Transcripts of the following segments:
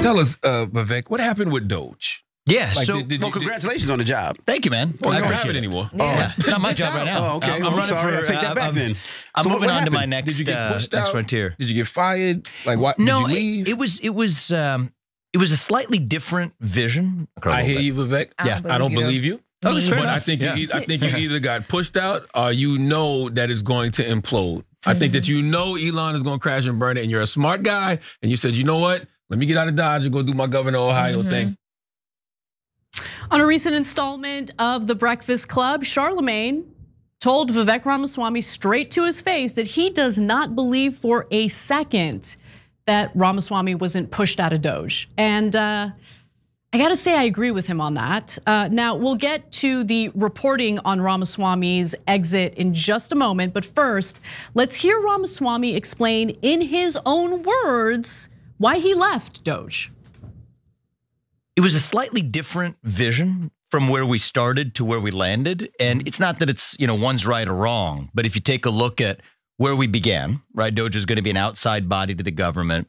Tell us, Vivek, what happened with DOGE? Yeah, Like, Well, congratulations on the job. thank you, man. Well, I you don't have appreciate it anymore. Yeah, it's not my job right now. Oh, okay. I'm I'm running sorry. for. I take that back then. I'm So moving what on to my happened? next Did you get pushed out? next frontier. Did you get fired? Like, what? No, did you leave? it was a slightly different vision. I hear you, Vivek. Yeah. I don't believe you. Oh, that's fair But enough. I think you either got pushed out or you know that it's going to implode. I think that you know Elon is going to crash and burn it, and you're a smart guy, and you said, you know what? Let me get out of Dodge and go do my Governor of Ohio thing. On a recent installment of The Breakfast Club, Charlamagne told Vivek Ramaswamy straight to his face that he does not believe for a second that Ramaswamy wasn't pushed out of DOGE. And I gotta say, I agree with him on that. Now, we'll get to the reporting on Ramaswamy's exit in just a moment. But first, let's hear Ramaswamy explain in his own words why he left DOGE. It was a slightly different vision from where we started to where we landed. And it's not that it's, one's right or wrong, but if you take a look at where we began, right? DOGE is going to be an outside body to the government.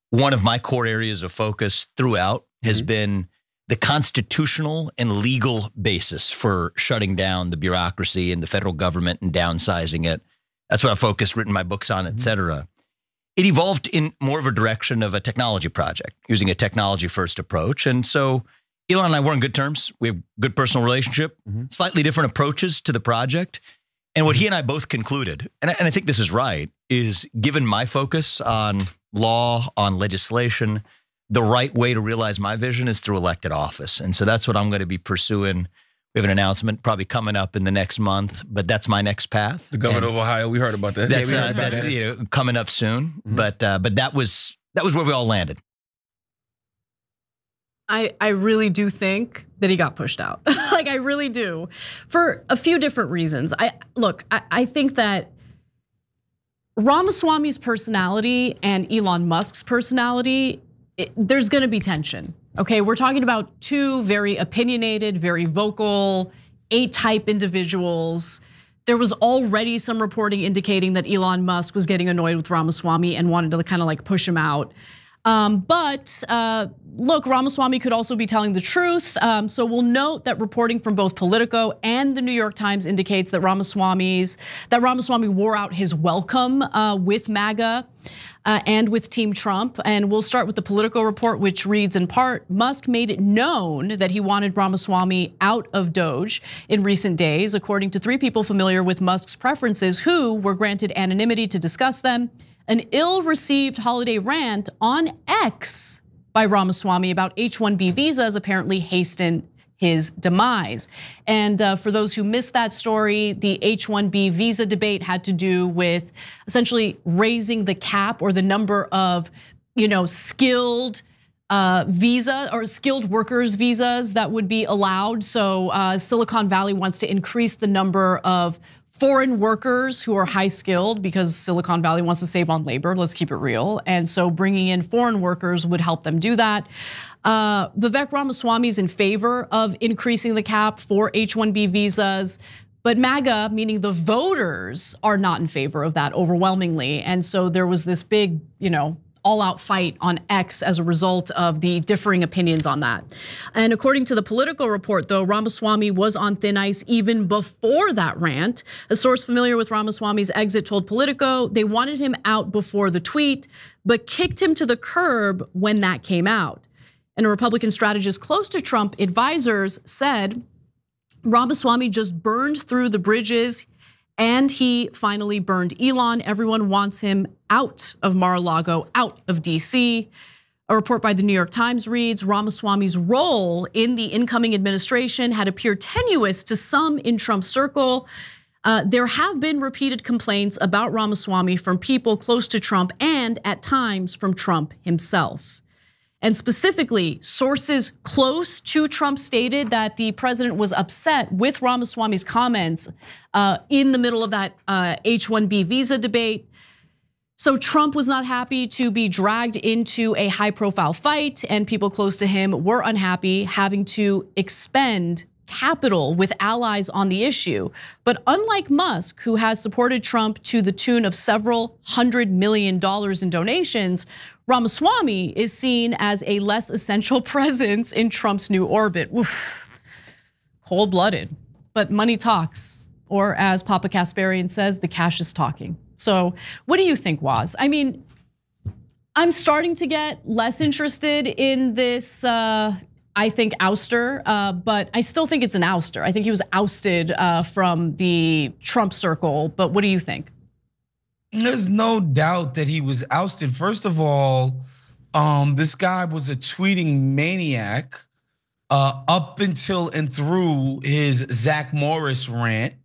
One of my core areas of focus throughout has been the constitutional and legal basis for shutting down the bureaucracy and the federal government and downsizing it. That's what I focused, written my books on, et cetera. It evolved in more of a direction of a technology project, using a technology first approach. And so Elon and I were on good terms. We have good personal relationship, slightly different approaches to the project. And what he and I both concluded, and I think this is right, is given my focus on law, on legislation, the right way to realize my vision is through elected office. And so that's what I'm going to be pursuing. We have an announcement probably coming up in the next month, but that's my next path. The Governor of Ohio, we heard about that. That's coming up soon. But that was where we all landed. I really do think that he got pushed out. Like, I really do, for a few different reasons. I think that Ramaswamy's personality and Elon Musk's personality, there's gonna be tension. Okay, we're talking about two very opinionated, very vocal, A-type individuals. There was already some reporting indicating that Elon Musk was getting annoyed with Ramaswamy and wanted to kind of like push him out. But look, Ramaswamy could also be telling the truth. So we'll note that reporting from both Politico and the New York Times indicates that Ramaswamy wore out his welcome with MAGA and with Team Trump. And we'll start with the Politico report, which reads in part, Musk made it known that he wanted Ramaswamy out of DOGE in recent days, according to 3 people familiar with Musk's preferences who were granted anonymity to discuss them. An ill-received holiday rant on X by Ramaswamy about H-1B visas apparently hastened his demise. And for those who missed that story, the H-1B visa debate had to do with essentially raising the cap or the number of, skilled visa or skilled workers visas that would be allowed. So Silicon Valley wants to increase the number of foreign workers who are high skilled because Silicon Valley wants to save on labor, let's keep it real. And so bringing in foreign workers would help them do that. Vivek Ramaswamy is in favor of increasing the cap for H-1B visas, but MAGA, meaning the voters, are not in favor of that overwhelmingly. And so there was this big, all-out fight on X as a result of the differing opinions on that. And according to the Politico report, though, Ramaswamy was on thin ice even before that rant. A source familiar with Ramaswamy's exit told Politico they wanted him out before the tweet, but kicked him to the curb when that came out. And a Republican strategist close to Trump advisors said Ramaswamy just burned through the bridges and he finally burned Elon. Everyone wants him out of Mar-a-Lago, out of DC. A report by the New York Times reads, Ramaswamy's role in the incoming administration had appeared tenuous to some in Trump's circle. There have been repeated complaints about Ramaswamy from people close to Trump and at times from Trump himself. And specifically, sources close to Trump stated that the president was upset with Ramaswamy's comments in the middle of that H-1B visa debate. So Trump was not happy to be dragged into a high-profile fight, and people close to him were unhappy having to expend capital with allies on the issue. But unlike Musk, who has supported Trump to the tune of several $100 million in donations, Ramaswamy is seen as a less essential presence in Trump's new orbit. Oof. Cold-blooded, but money talks. Or as Papa Kasparian says, the cash is talking. So what do you think, Waz? I mean, I'm starting to get less interested in this, I think, ouster, but I still think it's an ouster. I think he was ousted from the Trump circle, but what do you think? There's no doubt that he was ousted. First of all, this guy was a tweeting maniac up until and through his Zach Morris rant.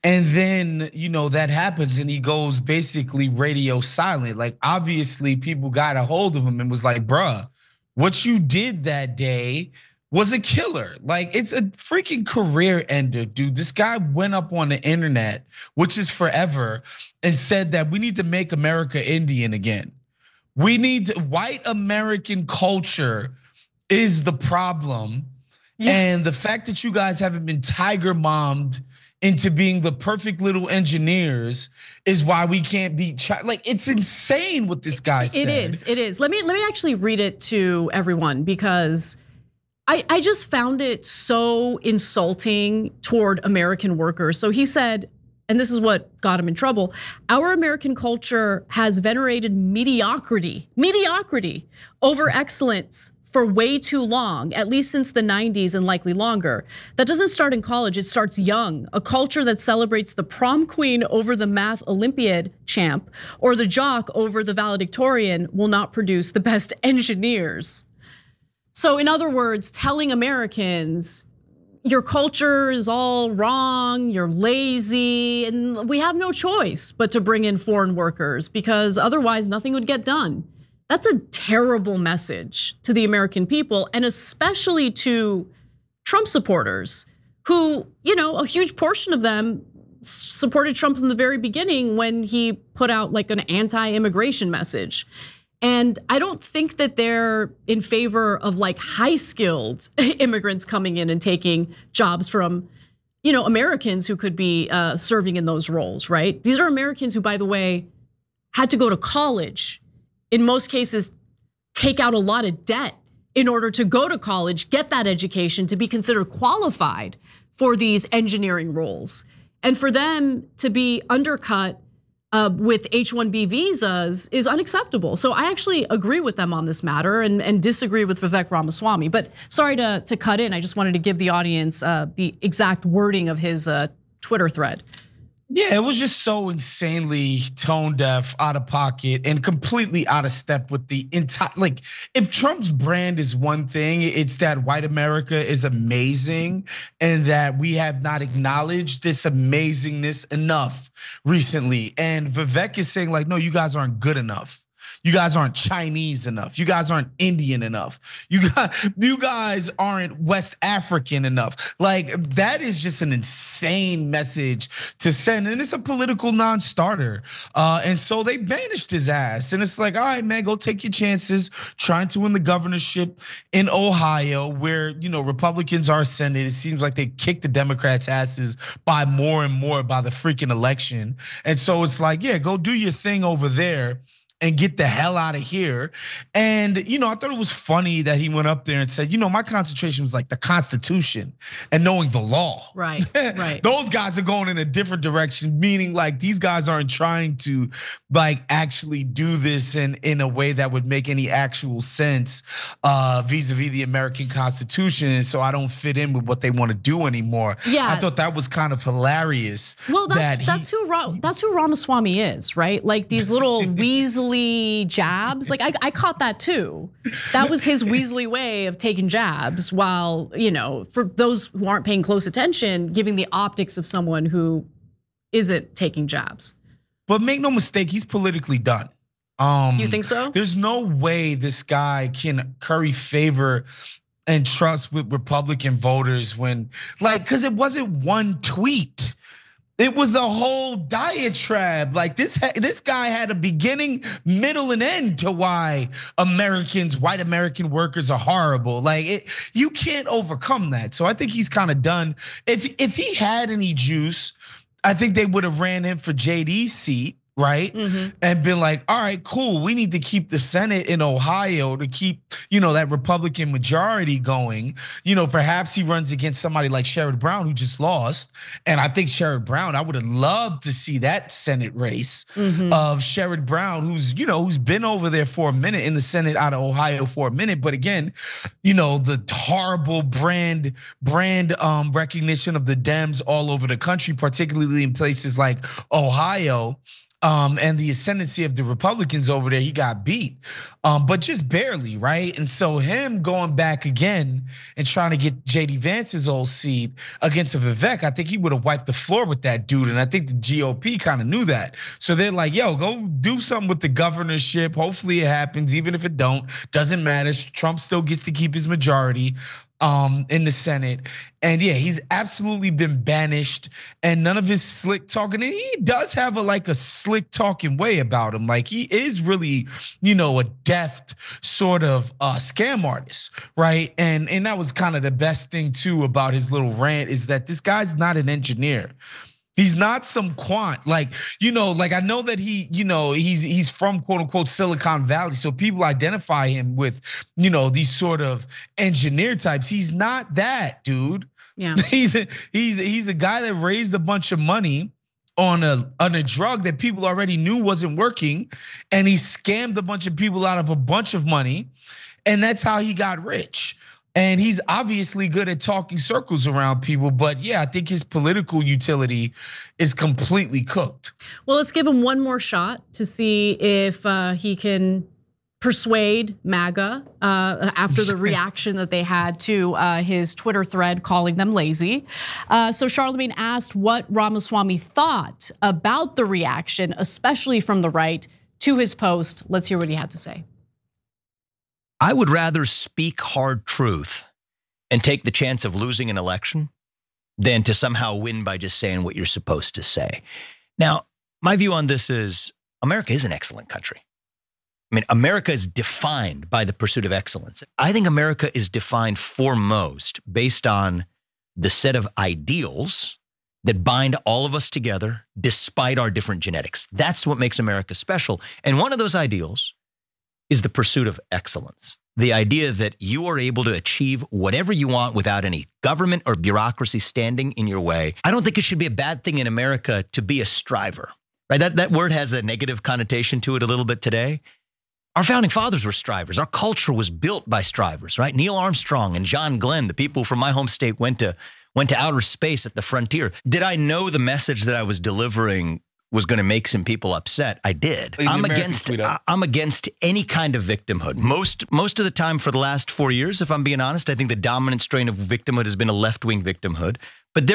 And then, that happens and he goes basically radio silent. Like, obviously people got a hold of him and was like, bruh, what you did that day was a killer. Like, it's a freaking career ender, dude. This guy went up on the internet, which is forever, and said that we need to make America Indian again. We need white American culture is the problem. Yeah. And the fact that you guys haven't been tiger mommed into being the perfect little engineers is why we can't beat like, it's insane what this guy said. It is. Let me actually read it to everyone because I just found it so insulting toward American workers. So he said, and this is what got him in trouble, our American culture has venerated mediocrity over excellence for way too long, at least since the 90s and likely longer. That doesn't start in college, it starts young. A culture that celebrates the prom queen over the math Olympiad champ or the jock over the valedictorian will not produce the best engineers. So in other words, telling Americans, your culture is all wrong, you're lazy, and we have no choice but to bring in foreign workers because otherwise nothing would get done. That's a terrible message to the American people and especially to Trump supporters who, a huge portion of them supported Trump from the very beginning when he put out like an anti-immigration message. And I don't think that they're in favor of like high-skilled immigrants coming in and taking jobs from, Americans who could be serving in those roles, right? These are Americans who, by the way, had to go to college, in most cases, take out a lot of debt in order to go to college, get that education to be considered qualified for these engineering roles. And for them to be undercut with H-1B visas is unacceptable. So I actually agree with them on this matter and disagree with Vivek Ramaswamy. But sorry to cut in, I just wanted to give the audience the exact wording of his Twitter thread. Yeah, it was just so insanely tone deaf, out of pocket, and completely out of step with the entire, like, if Trump's brand is one thing, it's that white America is amazing and that we have not acknowledged this amazingness enough recently. And Vivek is saying like, no, you guys aren't good enough. You guys aren't Chinese enough. You guys aren't Indian enough. You guys aren't West African enough. Like, that is just an insane message to send. And it's a political non-starter. And so they banished his ass. And it's like, all right, man, go take your chances trying to win the governorship in Ohio where, Republicans are ascending. It seems like they kick the Democrats' asses by more and more by the freaking election. And so it's like, yeah, go do your thing over there and get the hell out of here. And, I thought it was funny that he went up there and said, my concentration was like the Constitution and knowing the law. Right, right. Those guys are going in a different direction, meaning like these guys aren't trying to like actually do this in a way that would make any actual sense vis-a-vis the American Constitution. And so I don't fit in with what they want to do anymore. Yeah. I thought that was kind of hilarious. Well, that's who Ramaswamy is, right? Like these little weaselly jabs. Like I caught that too. That was his weaselly way of taking jabs while, for those who aren't paying close attention, giving the optics of someone who isn't taking jabs. But make no mistake, he's politically done. You think so? There's no way this guy can curry favor and trust with Republican voters when, because it wasn't one tweet. It was a whole diatribe. Like this guy had a beginning, middle, and end to why white American workers are horrible. Like you can't overcome that. So I think he's kind of done. If he had any juice, I think they would have ran him for JD's seat. right? And been like, all right, cool. We need to keep the Senate in Ohio to keep, that Republican majority going. Perhaps he runs against somebody like Sherrod Brown, who just lost. And I think Sherrod Brown, I would have loved to see that Senate race of Sherrod Brown, who's been over there for a minute in the Senate out of Ohio for a minute. But again, the horrible brand recognition of the Dems all over the country, particularly in places like Ohio. And the ascendancy of the Republicans over there, he got beat, but just barely, right? And so him going back again and trying to get JD Vance's old seat against a Vivek, I think he would have wiped the floor with that dude. And I think the GOP kind of knew that. So they're like, yo, go do something with the governorship. Hopefully it happens, even if it don't, doesn't matter. Trump still gets to keep his majority in the Senate. And yeah, he's absolutely been banished, and none of his slick talking. And he does have a slick talking way about him. Like, he is really, a deft sort of scam artist, right? And that was kind of the best thing too about his little rant, is that this guy's not an engineer. He's not some quant, I know that he's from quote unquote Silicon Valley. So people identify him with, these sort of engineer types. He's not that, dude. Yeah. He's a guy that raised a bunch of money on a drug that people already knew wasn't working. And he scammed a bunch of people out of a bunch of money. And that's how he got rich. And he's obviously good at talking circles around people. But yeah, I think his political utility is completely cooked. Well, let's give him one more shot to see if he can persuade MAGA after the reaction that they had to his Twitter thread calling them lazy. So Charlamagne asked what Ramaswamy thought about the reaction, especially from the right, to his post. Let's hear what he had to say. I would rather speak hard truth and take the chance of losing an election than to somehow win by just saying what you're supposed to say. Now, my view on this is America is an excellent country. I mean, America is defined by the pursuit of excellence. I think America is defined foremost based on the set of ideals that bind all of us together despite our different genetics. That's what makes America special. And one of those ideals is the pursuit of excellence. The idea that you are able to achieve whatever you want without any government or bureaucracy standing in your way. I don't think it should be a bad thing in America to be a striver, right? That word has a negative connotation to it a little bit today. Our founding fathers were strivers. Our culture was built by strivers, right? Neil Armstrong and John Glenn, the people from my home state, went to outer space at the frontier. Did I know the message that I was delivering was going to make some people upset? I did. I'm against any kind of victimhood. Most of the time for the last 4 years, if I'm being honest, I think the dominant strain of victimhood has been a left-wing victimhood. But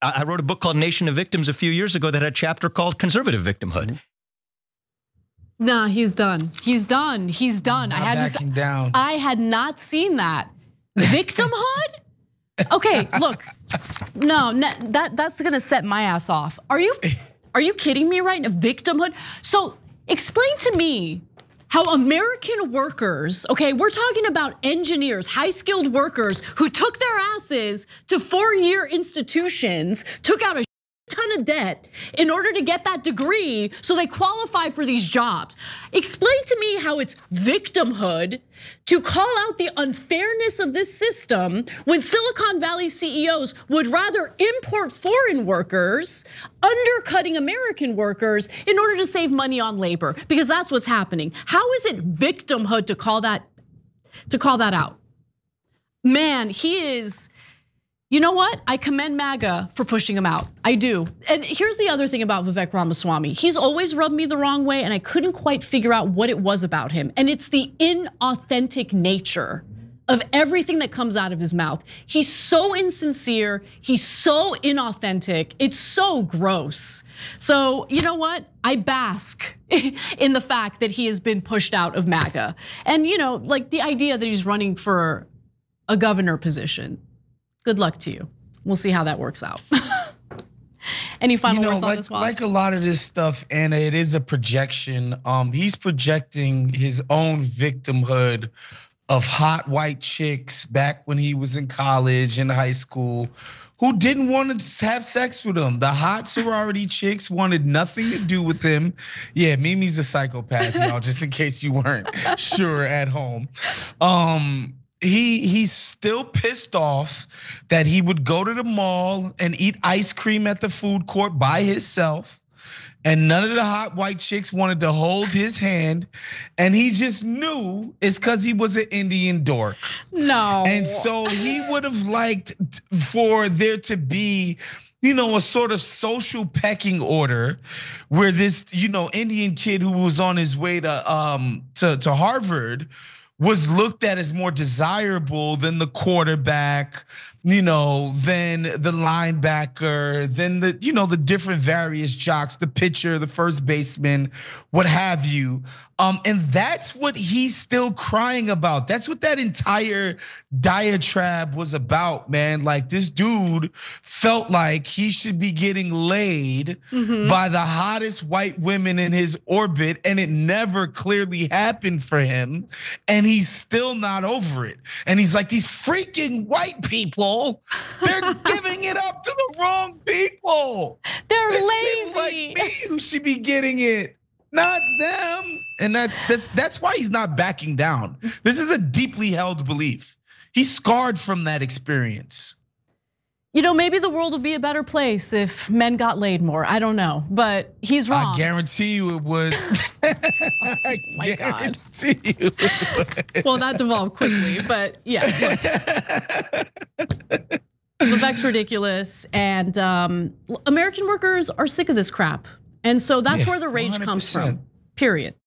I wrote a book called Nation of Victims a few years ago that had a chapter called Conservative Victimhood. Nah, he's done. He's done. He's done. I had not seen that. Victimhood? Okay, look. No, that's gonna set my ass off. Are you kidding me right now? Victimhood? So explain to me how American workers, okay, we're talking about engineers, high-skilled workers who took their asses to 4-year institutions, took out a ton of debt in order to get that degree so they qualify for these jobs. Explain to me how it's victimhood to call out the unfairness of this system when Silicon Valley CEOs would rather import foreign workers, undercutting American workers in order to save money on labor, because that's what's happening. How is it victimhood to call that out? Man, he is. You know what? I commend MAGA for pushing him out. I do. And here's the other thing about Vivek Ramaswamy. He's always rubbed me the wrong way, and I couldn't quite figure out what it was about him. And it's the inauthentic nature of everything that comes out of his mouth. He's so insincere. He's so inauthentic. It's so gross. So you know what? I bask in the fact that he has been pushed out of MAGA. And like the idea that he's running for a governor position. Good luck to you. We'll see how that works out. Any final words on this, Waz? Like a lot of this stuff, Anna, it is a projection. He's projecting his own victimhood of hot white chicks back when he was in college and high school who didn't want to have sex with him. The hot sorority chicks wanted nothing to do with him. Yeah, Mimi's a psychopath, y'all, just in case you weren't sure at home. He's still pissed off that he would go to the mall and eat ice cream at the food court by himself. And none of the hot white chicks wanted to hold his hand. And he just knew it's because he was an Indian dork. No. And so he would have liked for there to be, a sort of social pecking order where this, Indian kid who was on his way to Harvard was looked at as more desirable than the quarterback, than the linebacker, than the different various jocks, the pitcher, the first baseman, what have you. And that's what he's still crying about. That's what that entire diatribe was about, man. Like, this dude felt like he should be getting laid by the hottest white women in his orbit, and it never clearly happened for him. And he's still not over it. And he's like, these freaking white people, they're giving it up to the wrong people. They're It's lazy. people like me who should be getting it, not them. And that's why he's not backing down. This is a deeply held belief. He's scarred from that experience. Maybe the world would be a better place if men got laid more. I don't know, but he's wrong. I guarantee you it would. I My God. guarantee you it would. Well, that devolved quickly, but yeah. Vivek's ridiculous, and American workers are sick of this crap. And so that's where the rage comes 100%. from, period.